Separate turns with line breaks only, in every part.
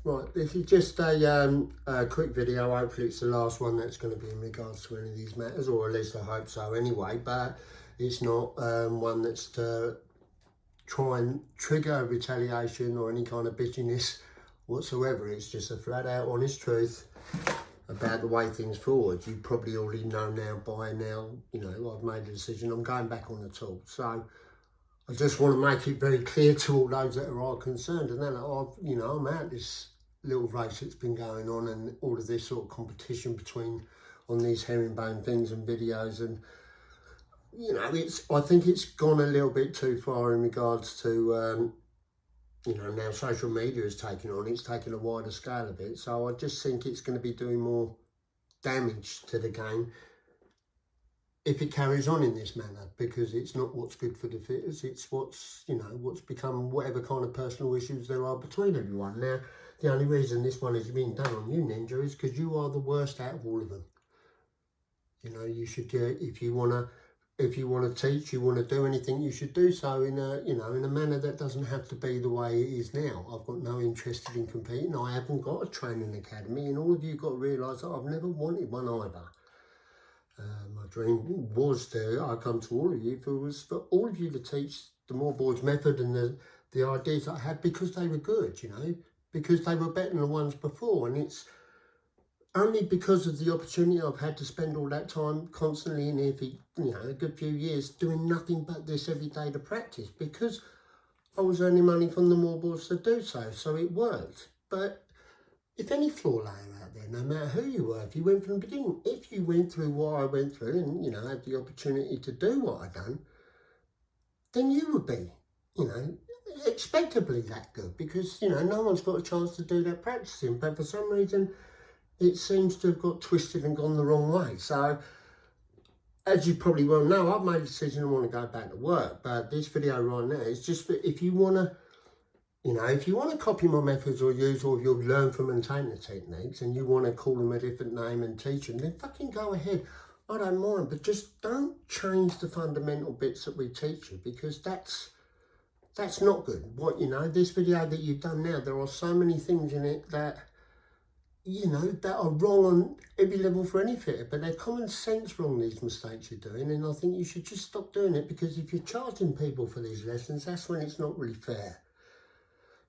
Right, this is just a quick video. Hopefully it's the last one that's going to be in regards to any of these matters, or at least I hope so anyway, but it's not one that's to try and trigger retaliation or any kind of bitchiness whatsoever. It's just a flat out honest truth about the way things forward. You probably already know now by now, you know, I've made a decision, I'm going back on the tool. So I just want to make it very clear to all those that are concerned, and then I'm out this little race that's been going on, and all of this sort of competition between on these herringbone things and videos, and you know, I think it's gone a little bit too far in regards to you know, now social media is taking on, it's taking a wider scale of it. So I just think it's going to be doing more damage to the game if it carries on in this manner, because it's not what's good for the fitters, it's what's, you know, what's become whatever kind of personal issues there are between everyone. Now, the only reason this one is being done on you, Ninja, is because you are the worst out of all of them. You know, you should, if you want to teach, you want to do anything, you should do so in a, you know, in a manner that doesn't have to be the way it is now. I've got no interest in competing. I haven't got a training academy, and all of you got to realise that I've never wanted one either. My dream was I come to all of you, was for all of you to teach the more boards method and the ideas that I had, because they were good, you know, because they were better than the ones before. And it's only because of the opportunity I've had to spend all that time constantly in here for, you know, a good few years doing nothing but this every day to practice, because I was earning money from the more boards to do so. So it worked. But if any floor layer out there, no matter who you were, if you went from the beginning, if you went through what I went through and, you know, had the opportunity to do what I done, then you would be, you know, expectably that good, because, you know, no one's got a chance to do that practicing. But for some reason, it seems to have got twisted and gone the wrong way. So, as you probably well know, I've made a decision I want to go back to work. But this video right now is just for if you want to, you know, if you want to copy my methods or use, or you'll learn from and take the techniques, and you want to call them a different name and teach them, then fucking go ahead. I don't mind, but just don't change the fundamental bits that we teach you, because that's not good. What, you know, this video that you've done now, there are so many things in it that, you know, that are wrong on every level for any fitter, but they're common sense wrong, these mistakes you're doing, and I think you should just stop doing it, because if you're charging people for these lessons, that's when it's not really fair.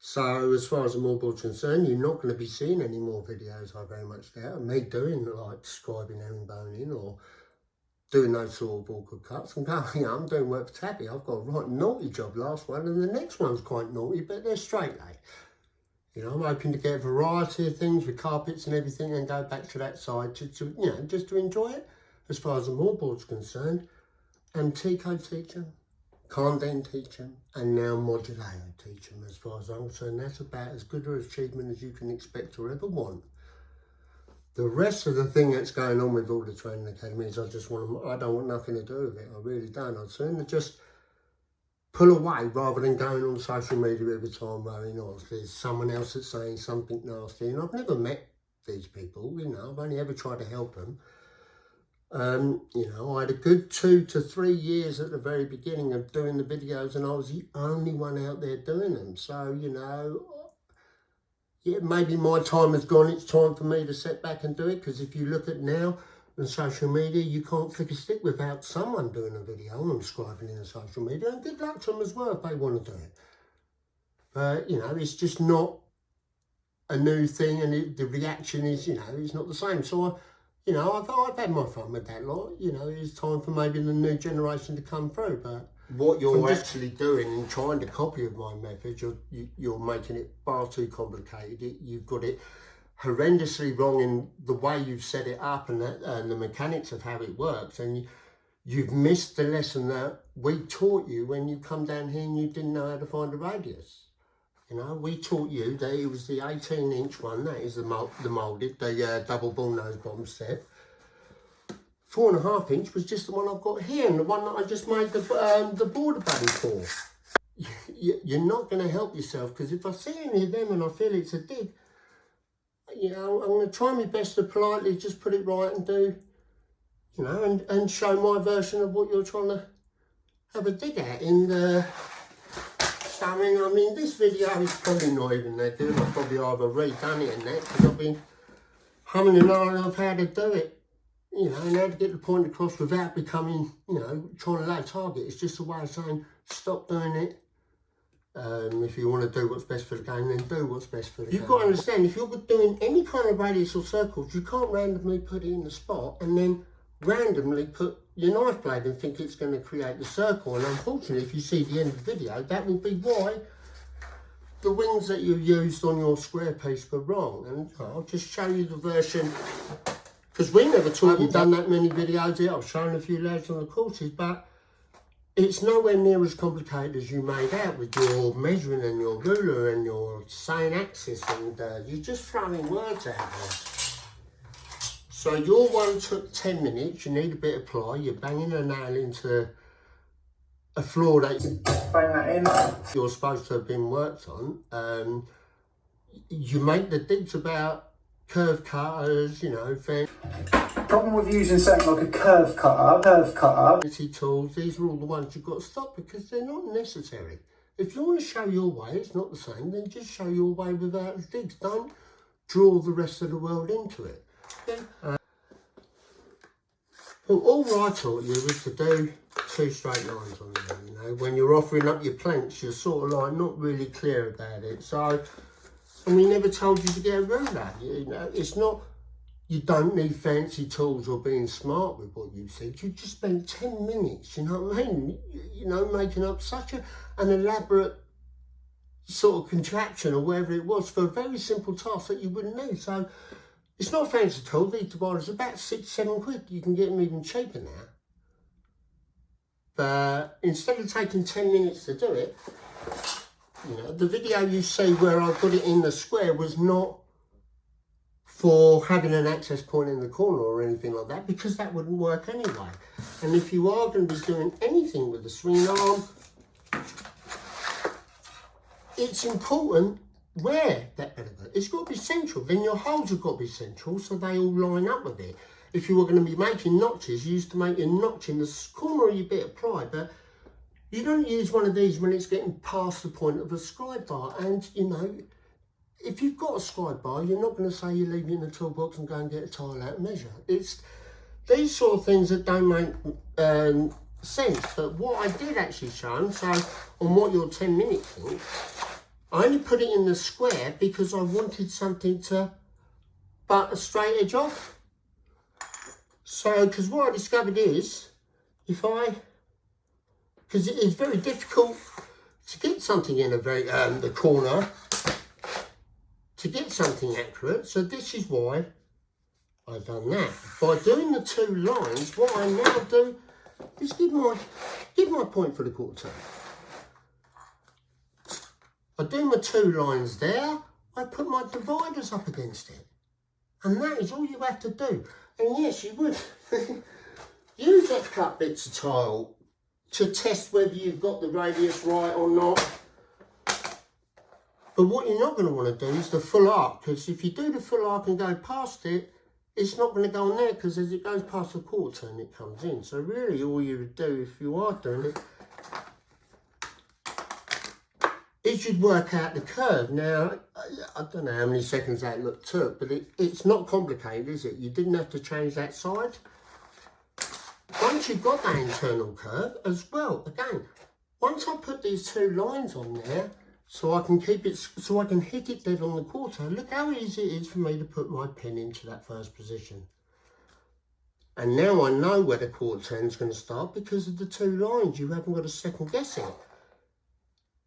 So as far as the more board's concerned, you're not going to be seeing any more videos, I very much doubt, of me doing like scribing, herringboning, or doing those sort of awkward cuts. I'm going, you know, I'm doing work for Tabby. I've got a right naughty job last one, and the next one's quite naughty, but they're straight lay. You know, I'm hoping to get a variety of things with carpets and everything, and go back to that side to you know, just to enjoy it as far as the more board's concerned. And Tico teach them, Condon teach them, and now Modulator teach them. As far as I'm concerned, that's about as good an achievement as you can expect or ever want. The rest of the thing that's going on with all the training academies, I don't want nothing to do with it. I really don't. I'd sooner just pull away rather than going on social media every time worrying, oh, there's someone else that's saying something nasty. And I've never met these people, you know, I've only ever tried to help them. You know, I had a good 2 to 3 years at the very beginning of doing the videos, and I was the only one out there doing them. So, you know, yeah, maybe my time has gone. It's time for me to sit back and do it, because if you look at now on social media, you can't flick a stick without someone doing a video and scribing in the social media, and good luck to them as well if they want to do it. But, you know, it's just not a new thing, and the reaction is, you know, it's not the same. So, you know, I've had my fun with that lot. You know, it's time for maybe the new generation to come through. But what you're actually doing and trying to copy of my method, you're making it far too complicated. You've got it horrendously wrong in the way you've set it up, and the mechanics of how it works. And you've missed the lesson that we taught you when you come down here and you didn't know how to find a radius. You know, we taught you that it was the 18-inch one, that is the moulded, the double bullnose bottom set. 4.5 inch was just the one I've got here, and the one that I just made the border button for. You're not going to help yourself, because if I see any of them and I feel it's a dig, you know, I'm going to try my best to politely just put it right and do, you know, and show my version of what you're trying to have a dig at in the So, I mean, this video is probably not even that good. I've probably either redone it and that, because I've been humming and ahhing of how to do it, you know, and how to get the point across without becoming, you know, trying to lay target. It's just a way of saying, stop doing it. If you want to do what's best for the game, then do what's best for the game. You've got to understand, if you're doing any kind of radius or circles, you can't randomly put it in the spot and then randomly put your knife blade and think it's going to create the circle. And unfortunately, if you see the end of the video, that will be why the wings that you used on your square piece were wrong. And I'll just show you the version, because we never taught you done that many videos here. I've shown a few lads on the courses, but it's nowhere near as complicated as you made out with your measuring and your ruler and your sine axis, and you're just throwing words out there. So your one took 10 minutes, you need a bit of ply, you're banging a nail into a floor that bang that in. You're supposed to have been worked on. You make the digs about curve cutters, you know,
Problem with using something like a curve cutter.
Tools, these are all the ones you've got to stop because they're not necessary. If you want to show your way, it's not the same, then just show your way without the digs. Don't draw the rest of the world into it. Well, all I taught you was to do 2 straight lines on there, you know. When you're offering up your planks, you're sort of like not really clear about it. So, and we never told you to get a ruler, you know. It's not, you don't need fancy tools or being smart with what you said. You just spent 10 minutes, you know what I mean? You know, making up such an elaborate sort of contraption or whatever it was for a very simple task that you wouldn't need. So it's not a fancy tool. These dividers are about 6-7 quid. You can get them even cheaper now. But instead of taking 10 minutes to do it, you know, the video you see where I put it in the square was not for having an access point in the corner or anything like that, because that wouldn't work anyway. And if you are going to be doing anything with the swing arm, it's important where that element. It's got to be central. Then your holes have got to be central so they all line up with it. If you were going to be making notches, you used to make your notch in the corner of your bit of ply, but you don't use one of these when it's getting past the point of a scribe bar. And, you know, if you've got a scribe bar, you're not going to say you leave it in the toolbox and go and get a tile out and measure. It's these sort of things that don't make sense. But what I did actually show them, so on what your 10 minute thing, I only put it in the square because I wanted something to butt a straight edge off. So, because what I discovered is, because it is very difficult to get something in the corner, to get something accurate. So this is why I've done that. By doing the 2 lines, what I now do is give my point for the quarter turn. I do my 2 lines there, I put my dividers up against it. And that is all you have to do. And yes, you would use off-cut bits of tile to test whether you've got the radius right or not. But what you're not going to want to do is the full arc, because if you do the full arc and go past it, it's not going to go on there, because as it goes past the quarter turn, it comes in. So really all you would do if you are doing it is you'd work out the curve. Now, I don't know how many seconds that took, but it's not complicated, is it? You didn't have to change that side. Once you've got that internal curve as well, again, once I put these 2 lines on there, so I can keep it, so I can hit it dead on the quarter, look how easy it is for me to put my pin into that first position. And now I know where the quarter turn is going to start because of the 2 lines. You haven't got to second guess it.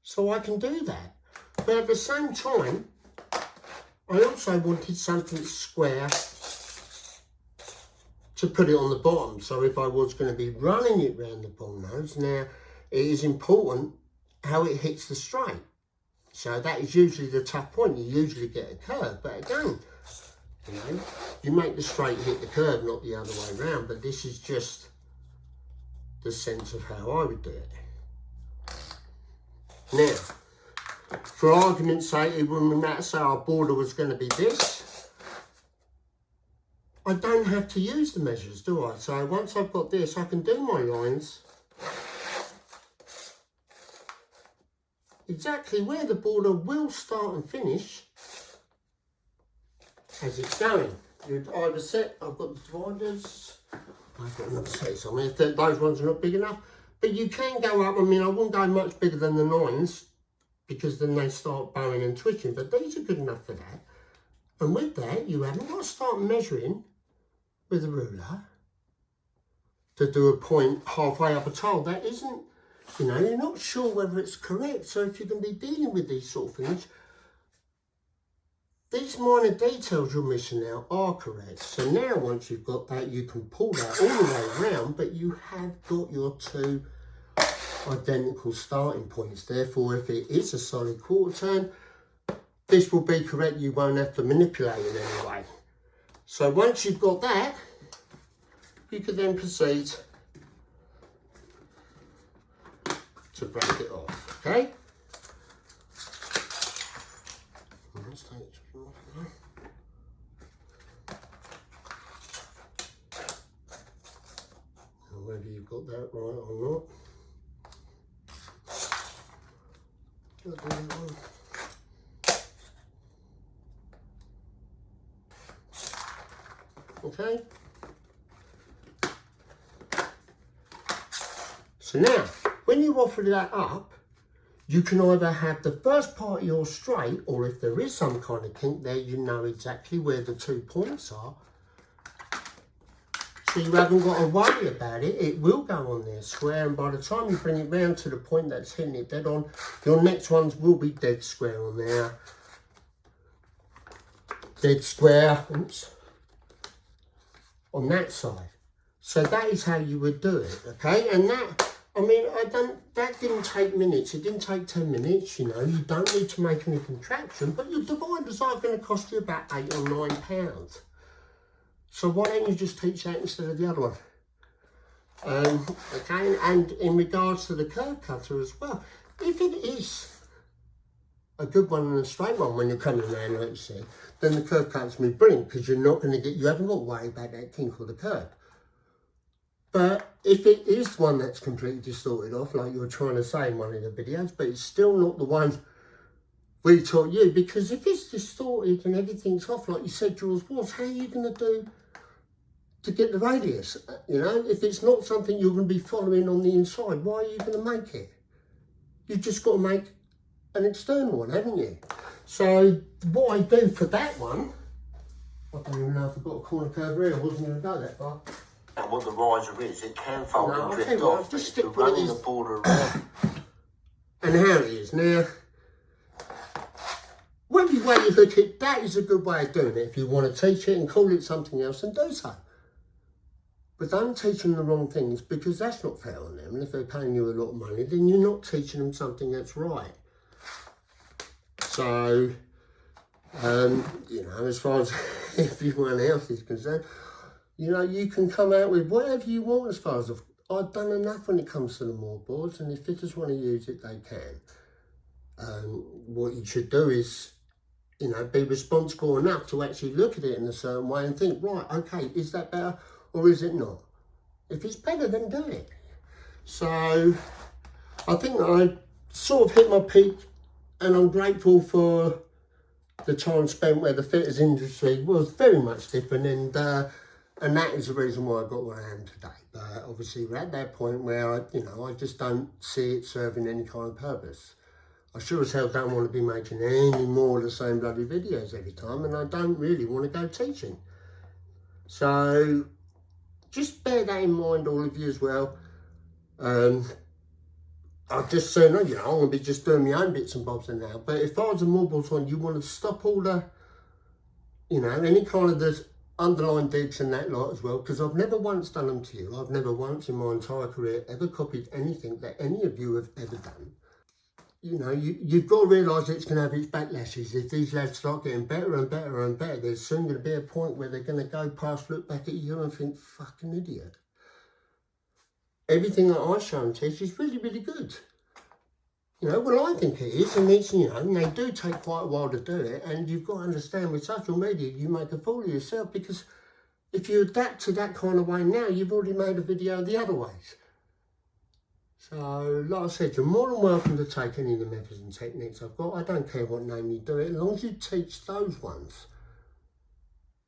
So I can do that. But at the same time, I also wanted something square to put it on the bottom. So if I was going to be running it round the bullnose, now it is important how it hits the straight. So that is usually the tough point. You usually get a curve, but again, you know, you make the straight hit the curve, not the other way around. But this is just the sense of how I would do it. Now, for argument's sake, it wouldn't matter, say our border was going to be this. I don't have to use the measures, do I? So once I've got this, I can do my lines exactly where the border will start and finish as it's going. You'd either set, I've got the dividers, I've got another set somewhere, those ones are not big enough, but you can go up. I mean, I wouldn't go much bigger than the 9s because then they start bowing and twitching, but these are good enough for that. And with that, you haven't got to start measuring with a ruler to do a point halfway up a tile. That isn't, you know, you're not sure whether it's correct. So if you're going to be dealing with these sort of things, these minor details you're missing out are correct. So now once you've got that, you can pull that all the way around, but you have got your 2 identical starting points. Therefore, if it is a solid quarter turn, this will be correct. You won't have to manipulate it anyway. So once you've got that, you can then proceed to break it off, okay? Let's take it off now. Whether you've got that right or not. I'll do that one. Okay. So now, when you offer that up, you can either have the first part of your straight, or if there is some kind of kink there, you know exactly where the 2 points are. So you haven't got to worry about it. It will go on there square, and by the time you bring it round to the point that's hitting it dead on, your next ones will be dead square on there. Dead square, oops, on that side. So that is how you would do it, okay? And that, I mean, that didn't take minutes. It didn't take 10 minutes, you know. You don't need to make any contraction, but your dividers are going to cost you about £8 or £9. So why don't you just teach that instead of the other one? Okay, and in regards to the curve cutter as well, if it is a good one and a straight one when you're coming around, like you said, then the curve cutter's going to be brilliant because you're not going to get, you haven't got to worry about that kink or the curve. But if it is one that's completely distorted off, like you were trying to say in one of the videos, but it's still not the one we taught you, because if it's distorted and everything's off, like you said yours was, how are you going to do to get the radius? You know, if it's not something you're going to be following on the inside, why are you going to make it? You've just got to make an external one, haven't you? So what I do for that one, I don't even know if I've got a corner curve here. I wasn't going to go that far. And what the riser is, it can fold and drift off. Just stick with running the border around. And how it is now. When you way you hook it, that is a good way of doing it. If you want to teach it and call it something else, then do so. But don't teach them the wrong things, because that's not fair on them. And if they're paying you a lot of money, then you're not teaching them something that's right. So, you know, as far as everyone else is concerned, you know, you can come out with whatever you want as far as I've done enough when it comes to the mold boards, and if fitters want to use it, they can. What you should do is, you know, be responsible enough to actually look at it in a certain way and think, right, okay, is that better or is it not? If it's better, then do it. So I think I sort of hit my peak, and I'm grateful for the time spent where the fitters industry was very much different, and that is the reason why I got where I am today. But obviously we're at that point where I just don't see it serving any kind of purpose. I sure as hell don't want to be making any more of the same bloody videos every time, and I don't really want to go teaching. So just bear that in mind, all of you as well. I just say, no, I'm going to be just doing my own bits and bobs and now. But if I was a mold board one, you want to stop all the, any kind of the underline digs and that lot as well, because I've never once done them to you. I've never once in my entire career ever copied anything that any of you have ever done. You've got to realise it's going to have its backlashes. If these lads start getting better and better and better, there's soon going to be a point where they're going to go past, look back at you and think, fucking idiot. Everything that I show and teach is really, really good. Well, I think it is, and it's, and they do take quite a while to do it, and you've got to understand with social media, you make a fool of yourself, because if you adapt to that kind of way now, you've already made a video the other ways. So, like I said, you're more than welcome to take any of the methods and techniques I've got. I don't care what name you do it, as long as you teach those ones.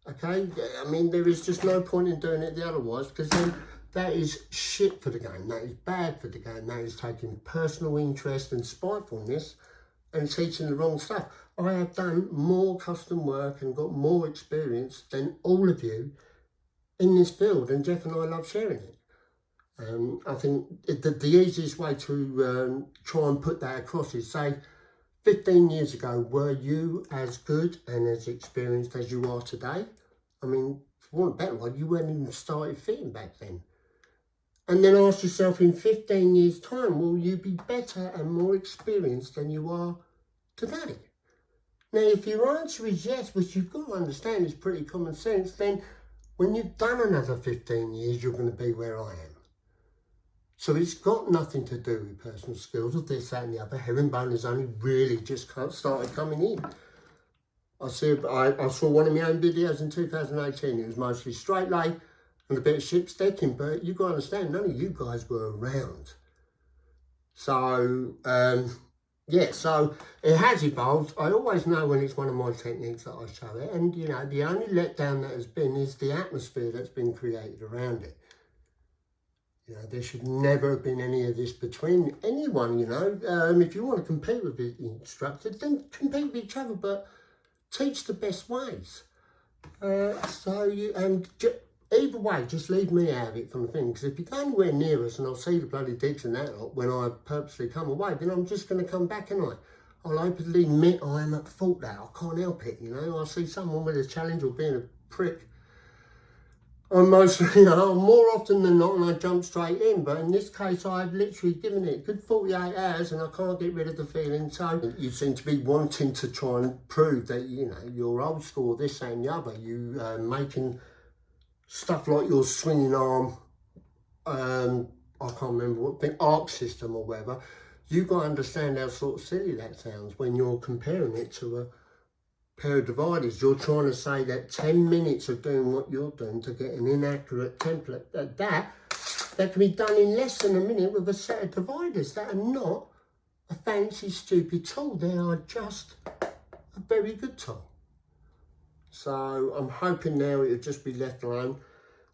Okay? I mean, there is just no point in doing it the otherwise, because then that is shit for the game. That is bad for the game. That is taking personal interest and spitefulness and teaching the wrong stuff. I have done more custom work and got more experience than all of you in this field, and Jeff and I love sharing it. I think the easiest way to try and put that across is say, 15 years ago, were you as good and as experienced as you are today? I mean, if you want a better one, you weren't even started fitting back then. And then ask yourself, in 15 years' time, will you be better and more experienced than you are today? Now, if your answer is yes, which you've got to understand is pretty common sense, then when you've done another 15 years, you're going to be where I am. So it's got nothing to do with personal skills or this, that and the other. Herringbone has only really just started coming in. I saw one of my own videos in 2018. It was mostly straight lay and a bit of ship sticking, but you've got to understand, none of you guys were around. So, yeah, so it has evolved. I always know when it's one of my techniques that I show it. And, you know, the only letdown that has been is the atmosphere that's been created around it. You know, there should never have been any of this between anyone, you know. If you want to compete with the instructor, then compete with each other, but teach the best ways. Either way, just leave me out of it from the thing, because if you go anywhere near us and I'll see the bloody digs and that lot when I purposely come away, then I'm just going to come back and I'll openly admit I am at fault there. I can't help it, you know. I see someone with a challenge or being a prick, I'm mostly, you know, more often than not, and I jump straight in. But in this case, I've literally given it a good 48 hours and I can't get rid of the feeling. So you seem to be wanting to try and prove that, you know, you're old school, this and the other. You making stuff like your swinging arm, I can't remember what thing, arc system or whatever. You've got to understand how sort of silly that sounds when you're comparing it to a pair of dividers. You're trying to say that 10 minutes of doing what you're doing to get an inaccurate template, that can be done in less than a minute with a set of dividers. That are not a fancy, stupid tool. They are just a very good tool. So I'm hoping now it'll just be left alone.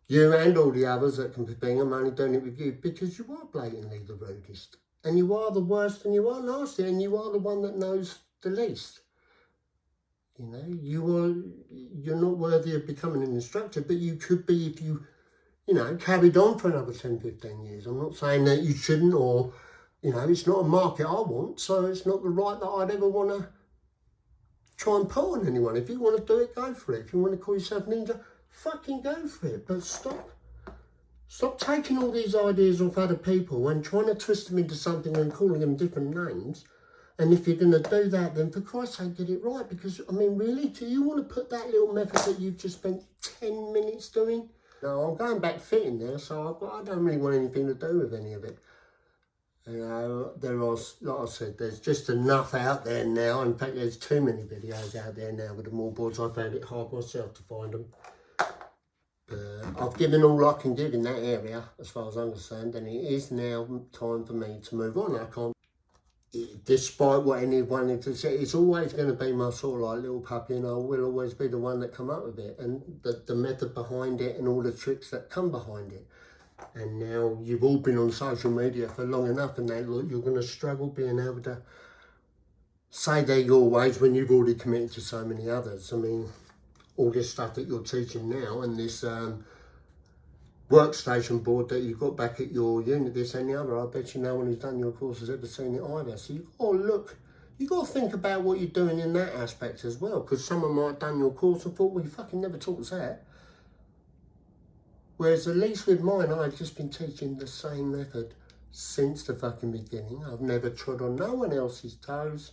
You and all the others that can be being, I'm only doing it with you because you are blatantly the rudest. And you are the worst and you are nasty and you are the one that knows the least. You know, you're not worthy of becoming an instructor, but you could be if you know, carried on for another 10, 15 years. I'm not saying that you shouldn't, or, you know, it's not a market I want, so it's not the right that I'd ever want to try and put on anyone. If you want to do it, go for it. If you want to call yourself ninja, fucking go for it. But stop taking all these ideas off other people and trying to twist them into something and calling them different names. And if you're going to do that, then for Christ's sake, get it right. Because, I mean, really, do you want to put that little method that you've just spent 10 minutes doing? No, I'm going back fitting now, so I don't really want anything to do with any of it. You know, there are, like I said, there's just enough out there now. In fact, there's too many videos out there now with the more boards. I found it hard myself to find them. I've given all I can give in that area, as far as I'm concerned, and it is now time for me to move on. I can't. Despite what anyone has said, it's always going to be my sort of like little puppy, and I will always be the one that come up with it, and the method behind it and all the tricks that come behind it. And now you've all been on social media for long enough, and look, you're going to struggle being able to say they're your ways when you've already committed to so many others. I mean, all this stuff that you're teaching now and this workstation board that you've got back at your unit, this and the other, I bet you no one who's done your course has ever seen it either. So you've got to look, you've got to think about what you're doing in that aspect as well, because someone might have done your course and thought, well, you fucking never taught us that. Whereas at least with mine, I've just been teaching the same method since the fucking beginning. I've never trod on no one else's toes,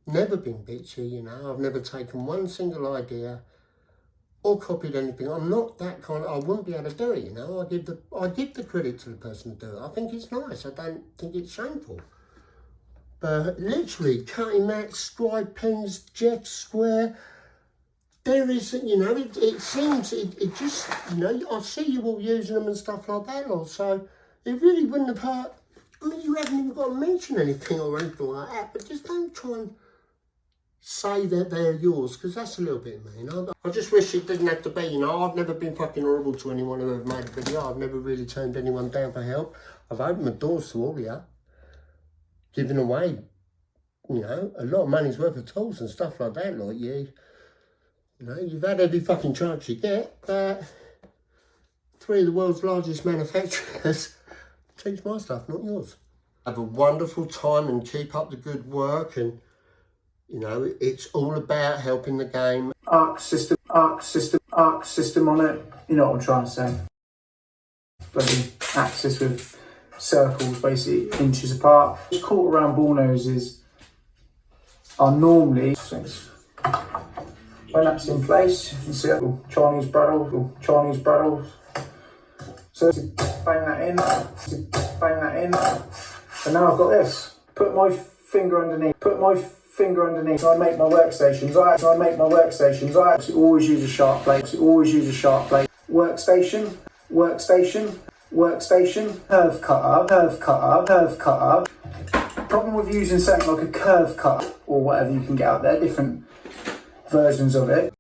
never been bitchy, you know. I've never taken one single idea or copied anything. I'm not that kind of, I wouldn't be able to do it, you know. I give the credit to the person to do it. I think it's nice. I don't think it's shameful. But literally, cutting mats, scribe pens, Jeff Square, there is, you know, it seems, it just, you know, I see you all using them and stuff like that, Lord. So it really wouldn't have hurt I mean, you haven't even got to mention anything or anything like that, but just don't try and say that they're yours, because that's a little bit mean. I just wish it didn't have to be, you know. I've never been fucking horrible to anyone who ever made a video. I've never really turned anyone down for help. I've opened my doors to all of you, giving away, you know, a lot of money's worth of tools and stuff like that. Like you know, you've had every fucking chance you get, but 3 of the world's largest manufacturers teach my stuff, not yours. Have a wonderful time and keep up the good work, and you know, it's all about helping the game.
Arc system on it. You know what I'm trying to say. Bloody axis with circles basically inches apart. Quarter round bullnoses are normally when that's in place, you can see that little Chinese bradawl. So bang that in, and now I've got this. Put my finger underneath. So I make my workstations. I always use a sharp plate. Workstation. Curve cutter. Problem with using something like a curve cutter or whatever you can get out there, different versions of it.